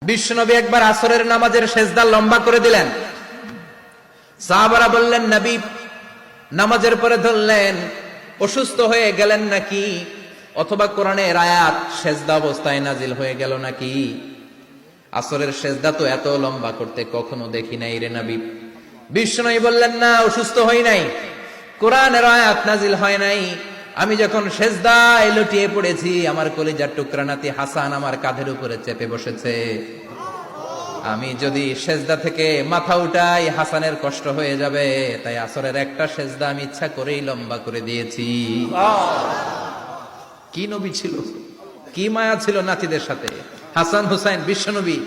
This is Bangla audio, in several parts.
বিশ্বনবী একবার আসরের নামাজের সেজদা লম্বা করে দিলেন। সাহাবারা বললেন, নবী নামাজের পরে ধরলেন অসুস্থ হয়ে গেলেন নাকি, অথবা কোরআনের আয়াত সেজদা অবস্থায় নাজিল হয়ে গেল নাকি? আসরের সেজদা তো এত লম্বা করতে কখনো দেখি নাই রে নবী। বিশ্বনবী বললেন, না, অসুস্থ হই নাই, কোরআনের আয়াত নাজিল হয় নাই। আমি যখন সেজদায় লুটিয়ে পড়েছি, আমার কলিজার টুকরা নাতি হাসান আমার কাঁধের উপরে চেপে বসেছে। আমি যদি সেজদা থেকে মাথা উঠাই হাসানের কষ্ট হয়ে যাবে, তাই আসরের একটা সেজদা আমি ইচ্ছা করেই লম্বা করে দিয়েছি। কি নবী ছিল, কি মায়া ছিল নাতিদের সাথে। হাসান হুসাইন বিশ্বনবী,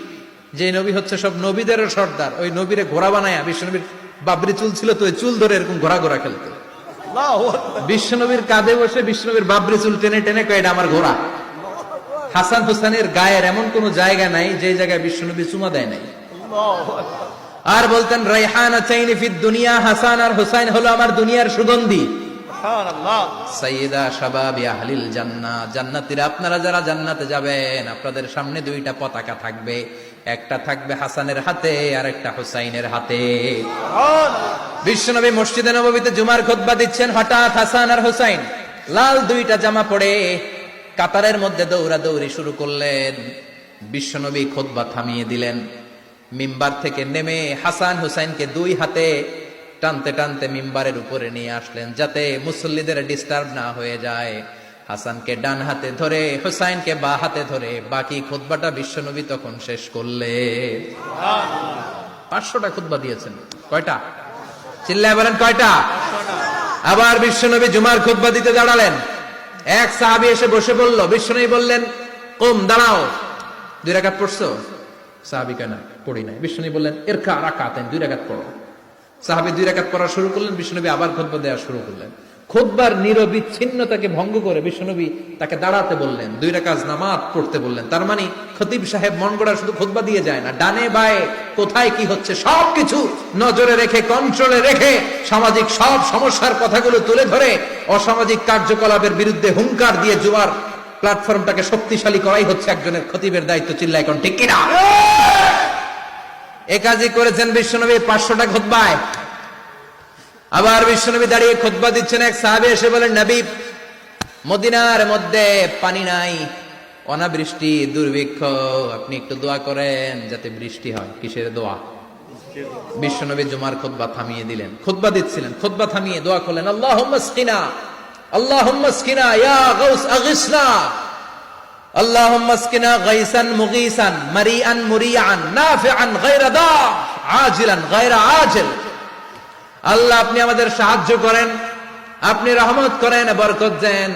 যে নবী হচ্ছে সব নবীদেরও সর্দার, ওই নবীরে ঘোড়া বানায়া, বিশ্বনবীর বাবরি চুল ছিল তো, ওই চুল ধরে এরকম ঘোড়া ঘোড়া খেলতো। বিশ্বনবীর কাঁধে বসে বিশ্বনবীর বাবরি চুল টেনে টেনে কয়, এটা আমার ঘোড়া। হাসান হুসাইনের গায়ের এমন কোন জায়গা নাই যে জায়গায় বিশ্বনবী চুমা দেয় নাই। আর বলতেন, রাইহানা চাইনি ফিদ দুনিয়া, হাসান আর হুসাইন হলো আমার দুনিয়ার সুগন্ধি। সাইয়্যিদা শাবাবি আহলিল জান্নাহ, জান্নাতীরা আপনারা যারা জান্নাতে যাবেন, আপনাদের সামনে দুইটা পতাকা থাকবে, একটা থাকবে হাসানের হাতে আর একটা হুসাইনের হাতে। বিশ্বনবী মসজিদে নববীতে জুমার খুতবা দিচ্ছেন, হঠাৎ হাসান আর হুসাইন লাল দুইটা জামা পরে কাতারের মধ্যে দৌড়াদৌড়ি শুরু করলেন। বিশ্বনবী খুতবা থামিয়ে দিলেন, মিম্বার থেকে নেমে হাসান হুসাইনকে দুই হাতে টানতে টানতে মিম্বারের উপরে নিয়ে আসলেন, যাতে মুসল্লিদের ডিস্টার্ব না হয়ে যায়। হাসানকে ডান হাতে ধরে, হুসাইনকে বা হাতে ধরে বাকি খুতবাটা বিশ্বনবী তখন শেষ করলেন। 500টা খুতবা দিয়েছেন। কয়টা? চিল্লায় বলেন, কয়টা? আবার বিশ্বনবী জুমার খুতবা দিতে দাঁড়ালেন। এক সাহাবী এসে বসে বলল, বিশ্বনবী বললেন, কুম, দাঁড়াও। 2 রাকাত পড়ছো? সাহাবী কেন? পড়ি নাই। বিশ্বনবী বললেন, ইরকা রাকাতাইন, 2 রাকাত পড়ো। সাহাবী 2 রাকাত পড়া শুরু করলেন, বিশ্বনবী আবার খুতবা দেওয়া শুরু করলেন। খুতবার নিরবিচ্ছিন্নতাকে ভঙ্গ করে বিশ্বনবী তাকে দাঁড়াতে বললেন, 2 রাকাত নামাজ পড়তে বললেন। তার মানে খতিব সাহেব মন গড়া শুধু খুতবা দিয়ে যায় না, ডানে বায়ে কোথায় কি হচ্ছে সবকিছু নজরে রেখে, কন্ট্রোলে রেখে, সামাজিক সব সমস্যার কথাগুলো তুলে ধরে অসামাজিক কার্যকলাপের বিরুদ্ধে হুঙ্কার দিয়ে জুমার প্ল্যাটফর্মটাকে শক্তিশালী করাই হচ্ছে একজনের খতিবের দায়িত্ব। চিল্লায় কোন ঠিক কিনা? এ কাজই করেছেন বিশ্বনবী 500টা খুতবায়। আবার বিশ্বনবী দাঁড়িয়ে খুতবা দিচ্ছেন, এক সাহাবী এসে বলেন, নবী, মদিনার মধ্যে পানি নাই, অনাবৃষ্টি, দুর্ভিক্ষ, আপনি একটু দোয়া করেন যাতে বৃষ্টি হয়। কিসের দোয়া? বিশ্বনবী জুমার খুতবা থামিয়ে দিলেন, খুতবা দিচ্ছিলেন, খুতবা থামিয়ে দোয়া করলেন, আল্লাহুম্মা আসকিনা, আল্লাহুম্মা আসকিনা ইয়া গাউস আগিসনা, আল্লাহুম্মা আসকিনা গাইসান মুগীসান মারিআন মুরিআন নাফিআন গায়রা দা আজিলান গায়রা আজিল। আল্লাহ, আপনি আমাদের সাহায্য করেন, আপনি রহমত করেন, বরকত দেন,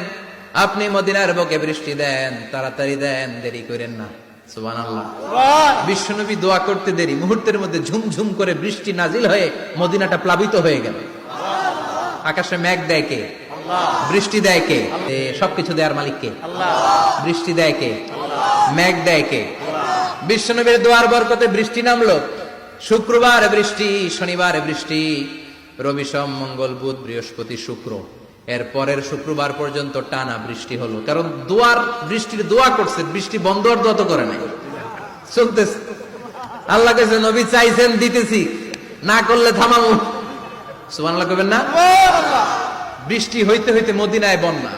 আপনি মদিনার বুকে বৃষ্টি দেন, তাড়াতাড়ি দেন, দেরি করেন না। সুবহানাল্লাহ। বিশ্বনবী দোয়া করতে দেরি, মুহূর্তের মধ্যে ঝুমঝুম করে বৃষ্টি নাজিল হয়ে মদিনাটা প্লাবিত হয়ে গেল। আকাশে মেঘ দেয় কে? বৃষ্টি দেয় কে? সবকিছু দেয়ার মালিক কে? বৃষ্টি দেয় কে? মেঘ দেয় কে? বিশ্বনবীর দোয়ার বরকতে বৃষ্টি নামলো। শুক্রবার বৃষ্টি, শনিবার বৃষ্টি, রবি সোম মঙ্গল বুধ বৃহস্পতি শুক্র, এর পরের শুক্রবার পর্যন্ত টানা বৃষ্টি হলো। কারণ দোয়ার বৃষ্টির দোয়া করছে, বৃষ্টি বন্ধ আর দোয়া তো করে নাই, চলতেছে। আল্লাহ কাছে নবী চাইছেন, দিতেছি, না করলে থামাবো। সুবহানাল্লাহ কইবেন না? বৃষ্টি হইতে হইতে মদিনায় বন্যা।